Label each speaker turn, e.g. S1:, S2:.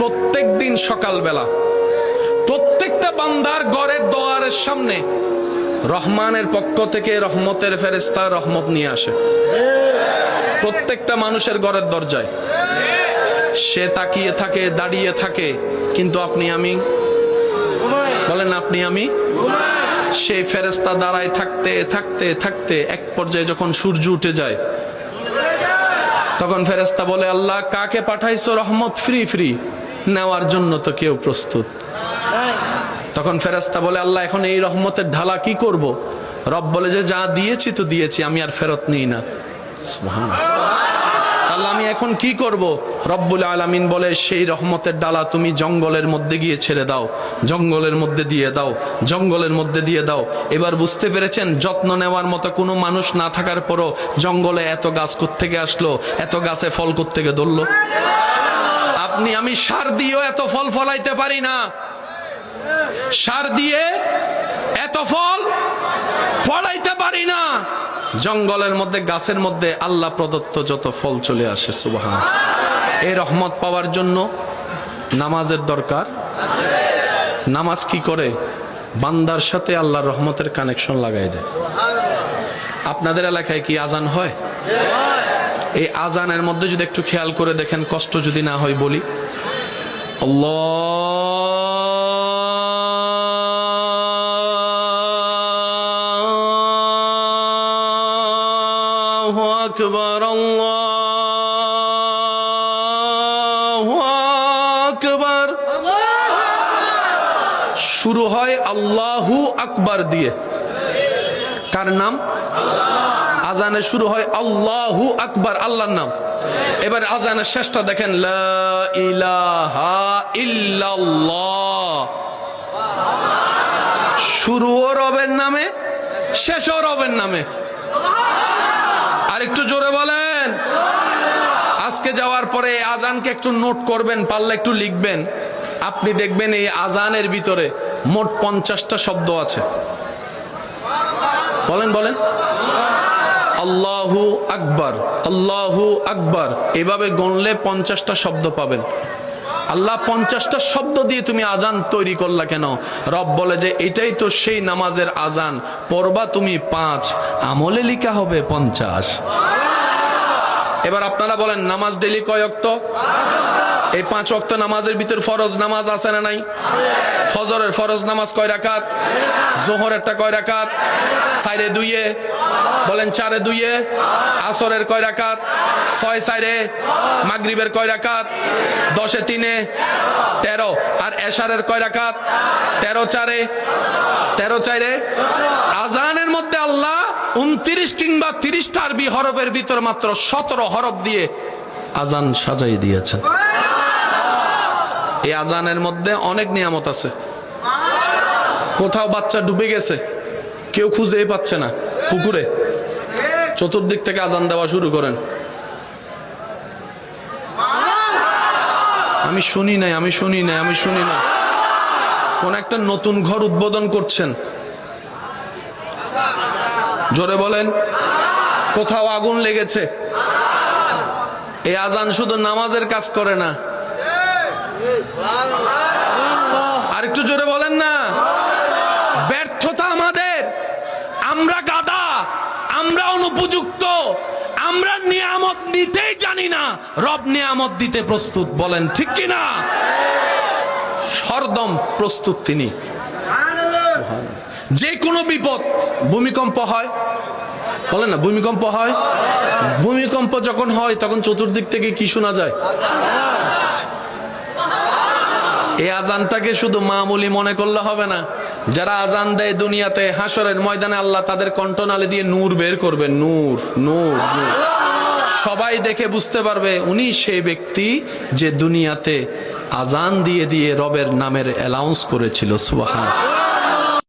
S1: প্রত্যেক দিন সকালবেলা প্রত্যেকটা বান্দার ঘরের দোয়ারের সামনে রহমানের পক্ষ থেকে রহমতের ফেরেশতা রহমত নিয়ে আসে। প্রত্যেকটা মানুষের ঘরের দরজায় সে তাকিয়ে থাকে, দাঁড়িয়ে থাকে, কিন্তু আপনি আমি বলেন, আপনি আমি সেই ফেরেশতা দাঁড়ায় থাকতে থাকতে থাকতে এক পর্যায়ে যখন সূর্য উঠে যায়, তখন ফেরেশতা বলে, আল্লাহ কাকে পাঠাইছো রহমত ফ্রি ফ্রি নেওয়ার জন্য? তো কেউ প্রস্তুত। তখন ফেরেশতা বলে, আল্লাহ এখন এই রহমতের ঢালা কি করব? রব বলে যে যা দিয়েছি তো দিয়েছি, আমি আর ফেরত নিই না। সুবহানাল্লাহ। আল্লাহ আমি এখন কি করব? রব্বুল আলামিন বলে, সেই রহমতের ডালা তুমি জঙ্গলের মধ্যে গিয়ে ছেড়ে দাও, জঙ্গলের মধ্যে দিয়ে দাও, জঙ্গলের মধ্যে দিয়ে দাও। এবার বুঝতে পেরেছেন, যত্ন নেওয়ার মতো কোনো মানুষ না থাকার পরও জঙ্গলে এত গাছ কোত্থেকে আসলো, এত গাছে ফল কোত্থেকে ধরলো? আপনি আমি সার দিয়েও এত ফল ফলাইতে পারি না, সার দিয়ে এত ফল ফলাইতে পারি না। জঙ্গলের মধ্যে গাছের মধ্যে আল্লাহ প্রদত্ত যত ফল চলে আসে। সুবহান। এই রহমত পাওয়ার জন্য নামাজের দরকার। নামাজ কি করে? বান্দার সাথে আল্লাহর রহমতের কানেকশন লাগাই দেয়। আপনাদের এলাকায় কি আজান হয়? এই আজানের মধ্যে যদি একটু খেয়াল করে দেখেন, কষ্ট যদি না হয় বলি, আল্লাহু আকবার, আল্লাহু আকবার। শুরু হয় আল্লাহু আকবার দিয়ে। কার নাম? আজানে শুরু হয় আল্লাহু আকবার, আল্লাহর নাম। এবার আজানের শেষটা দেখেন, লা ইলাহা ইল্লাল্লাহ। শুরুও রবের নামে, শেষও রবের নামে। আর একটু জোরে বলেন। আজকে যাওয়ার পরে আজানকে একটু নোট করবেন, পারলে একটু লিখবেন। আপনি দেখবেন এই আজানের ভিতরে মোট 50টা শব্দ আছে। বলেন বলেন। আল্লাহু আকবার, আল্লাহু আকবার, এভাবে গণলে 50টা শব্দ পাবেন। আল্লাহ 50টা শব্দ দিয়ে তুমি আজান তৈরি করলা কেন? রব বলে যে এটাই তো সেই নামাজের আজান, পড়বা তুমি 5, আমলে লিখা হবে 50। এবার আপনারা বলেন, নামাজ ডেইলি কয় ওয়াক্ত? এই 5 ওয়াক্ত নামাজের ভিতর ফরজ নামাজ আছে না নাই? ফজরের ফরজ নামাজ কয় রাকাত? জোহরেরটা কয় রাকাত? 4 এ 2 এ বলেন, 4 এ 2 এ। আসরের কয় রাকাত? 6 4 এ। মাগরিবের কয় রাকাত? 10 এ 3 এ 13। আর এশারের কয় রাকাত? 13 4 এ 13 4 এ। আজানের মধ্যে আল্লাহ 29 কিংবা 30টা আরবি হরফের ভিতর মাত্র 17 হরফ দিয়ে আজান সাজাই দিয়েছেন। এই আজানের মধ্যে অনেক নিয়ামত আছে। কোথাও বাচ্চা ডুবে গেছে, কেউ খুঁজেই পাচ্ছে না, পুকুরে, চতুর্দিক থেকে আজান দেওয়া শুরু করেন, আমি শুনি নাই, আমি শুনি নাই, আমি শুনি না। কোন একটা নতুন ঘর উদ্বোধন করছেন, জোরে বলেন। কোথাও আগুন লেগেছে। এই আজান শুধু নামাজের কাজ করে না। আর একটু জোরে বলেন না। ব্যর্থতা আমাদের, আমরা গাদা, আমরা অনুপযুক্ত, আমরা নিয়ামত দিতেই জানি না, রব নিয়ামত দিতে প্রস্তুত। বলেন ঠিক কিনা? সরদম প্রস্তুত তিনি। যে কোনো বিপদ, ভূমিকম্প হয়, বলেন না, ভূমিকম্প হয়। ভূমিকম্প যখন হয় তখন চতুর্দিক থেকে কি শোনা যায়? এই আজানটাকে শুধু মামুলি মনে করলে হবে না। যারা আজান দেয় দুনিয়াতে, হাসরের ময়দানে আল্লাহ তাদের কণ্ঠনালী দিয়ে নূর বের করবেন। নূর, নূর, নূর। সবাই দেখে বুঝতে পারবে উনি সেই ব্যক্তি যে দুনিয়াতে আজান দিয়ে দিয়ে রবের নামের অ্যালাউন্স করেছিল। সুবহান।